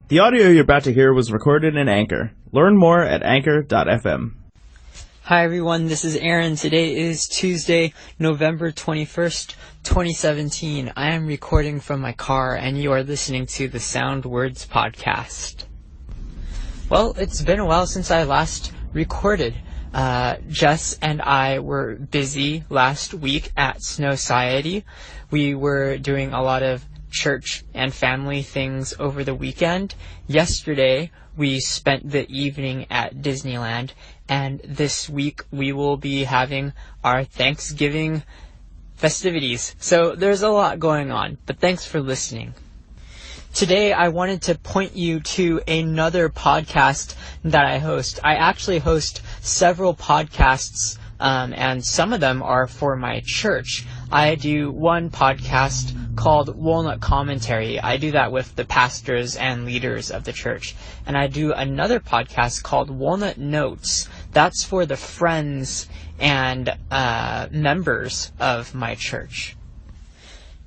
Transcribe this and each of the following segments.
The audio you're about to hear was recorded in Anchor. Learn more at anchor.fm. Hi everyone, this is Aaron. Today is Tuesday, November 21st, 2017. I am recording from my car and you are listening to the Soundwords podcast. Well, it's been a while since I last recorded. Jess and I were busy last week at Snowciety. We were doing a lot of church and family things over the weekend. Yesterday, we spent the evening at Disneyland, and this week we will be having our Thanksgiving festivities. So there's a lot going on, but thanks for listening. Today, I wanted to point you to another podcast that I host. I actually host several podcasts, and some of them are for my church. I do one podcast called Walnut Commentary. I do that with the pastors and leaders of the church. And I do another podcast called Walnut Notes. That's for the friends and members of my church.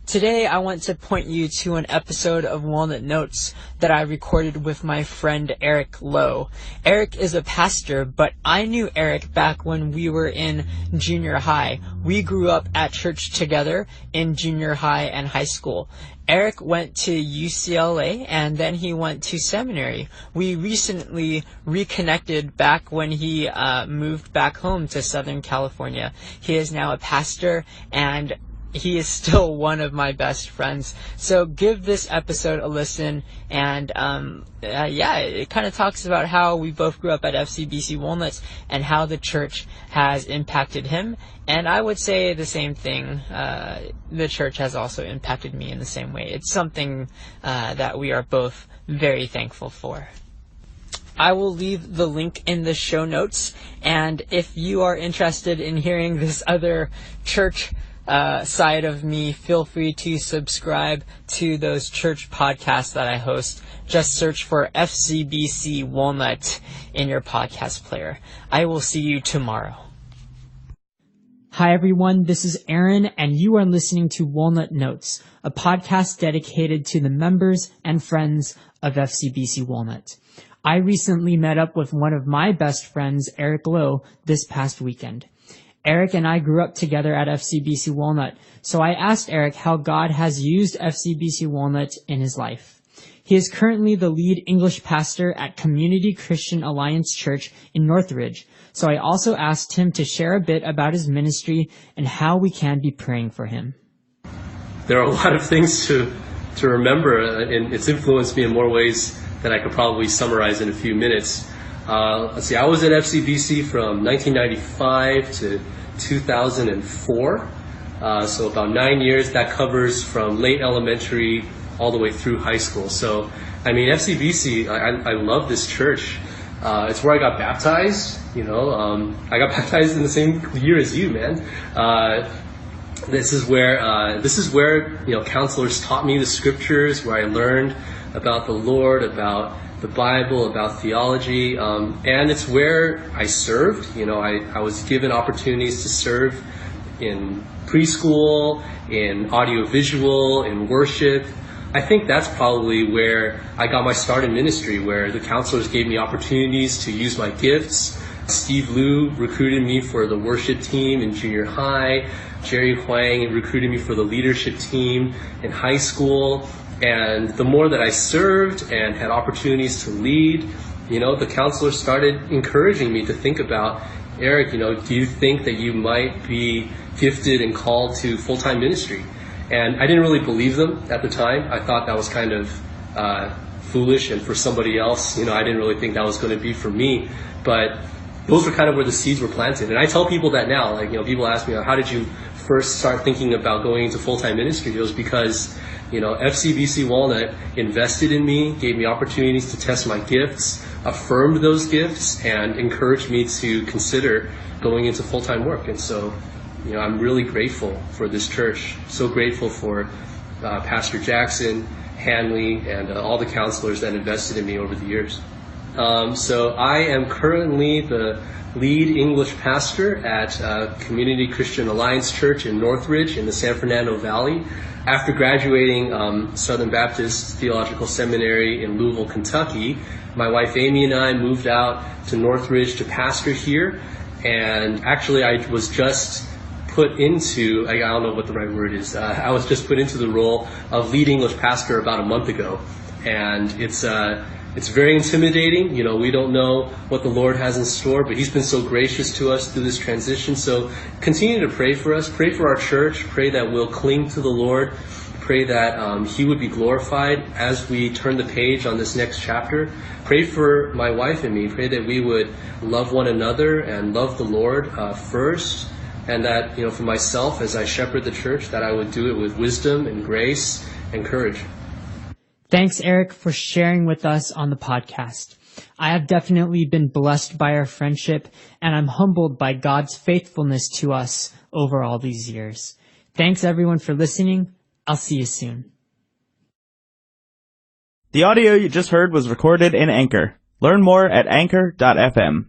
Today, I want to point you to an episode of Walnut Notes that I recorded with my friend Eric Lowe. Eric is a pastor, but I knew Eric back when we were in junior high. We grew up at church together in junior high and high school. Eric went to UCLA and then he went to seminary. We recently reconnected back when he moved back home to Southern California. He is now a pastor and he is still one of my best friends. So give this episode a listen. And it kind of talks about how we both grew up at FCBC Walnuts and how the church has impacted him. And I would say the same thing. The church has also impacted me in the same way. It's something that we are both very thankful for. I will leave the link in the show notes. And if you are interested in hearing this other church side of me, feel free to subscribe to those church podcasts that I host. Just search for FCBC Walnut in your podcast player. I will see you tomorrow. Hi everyone, this is Aaron and you are listening to Walnut Notes, a podcast dedicated to the members and friends of FCBC Walnut. I recently met up with one of my best friends, Eric Lowe, this past weekend. Eric and I grew up together at FCBC Walnut, so I asked Eric how God has used FCBC Walnut in his life. He is currently the lead English pastor at Community Christian Alliance Church in Northridge, so I also asked him to share a bit about his ministry and how we can be praying for him. There are a lot of things to remember, and it's influenced me in more ways than I could probably summarize in a few minutes. Let's see, I was at FCBC from 1995 to 2004, so about 9 years. That covers from late elementary all the way through high school. So, I mean, FCBC, I love this church. It's where I got baptized, I got baptized in the same year as you, man. This is where, counselors taught me the scriptures, where I learned about the Lord, about the Bible, about theology, and it's where I served. I was given opportunities to serve in preschool, in audiovisual, in worship. I think that's probably where I got my start in ministry, where the counselors gave me opportunities to use my gifts. Steve Liu recruited me for the worship team in junior high. Jerry Huang recruited me for the leadership team in high school. And the more that I served and had opportunities to lead, the counselors started encouraging me to think about, Eric, do you think that you might be gifted and called to full-time ministry? And I didn't really believe them at the time. I thought that was kind of foolish and for somebody else. I didn't really think that was going to be for me. But those were kind of where the seeds were planted. And I tell people that now, people ask me, how did you first start thinking about going into full-time ministry? It was because FCBC Walnut invested in me, gave me opportunities to test my gifts, affirmed those gifts, and encouraged me to consider going into full-time work. And so, I'm really grateful for this church. So grateful for Pastor Jackson, Hanley, and all the counselors that invested in me over the years. So I am currently the lead English pastor at Community Christian Alliance Church in Northridge in the San Fernando Valley. after graduating Southern Baptist Theological Seminary in Louisville, Kentucky, my wife Amy and I moved out to Northridge to pastor here. And actually, I was just put into, I don't know what the right word is, I was just put into the role of lead English pastor about a month ago. And it's very intimidating. You know, we don't know what the Lord has in store, but He's been so gracious to us through this transition. So continue to pray for us. Pray for our church. Pray that we'll cling to the Lord. Pray that He would be glorified as we turn the page on this next chapter. Pray for my wife and me. Pray that we would love one another and love the Lord first. And that, you know, for myself, as I shepherd the church, that I would do it with wisdom and grace and courage. Thanks, Eric, for sharing with us on the podcast. I have definitely been blessed by our friendship, and I'm humbled by God's faithfulness to us over all these years. Thanks, everyone, for listening. I'll see you soon. The audio you just heard was recorded in Anchor. Learn more at anchor.fm.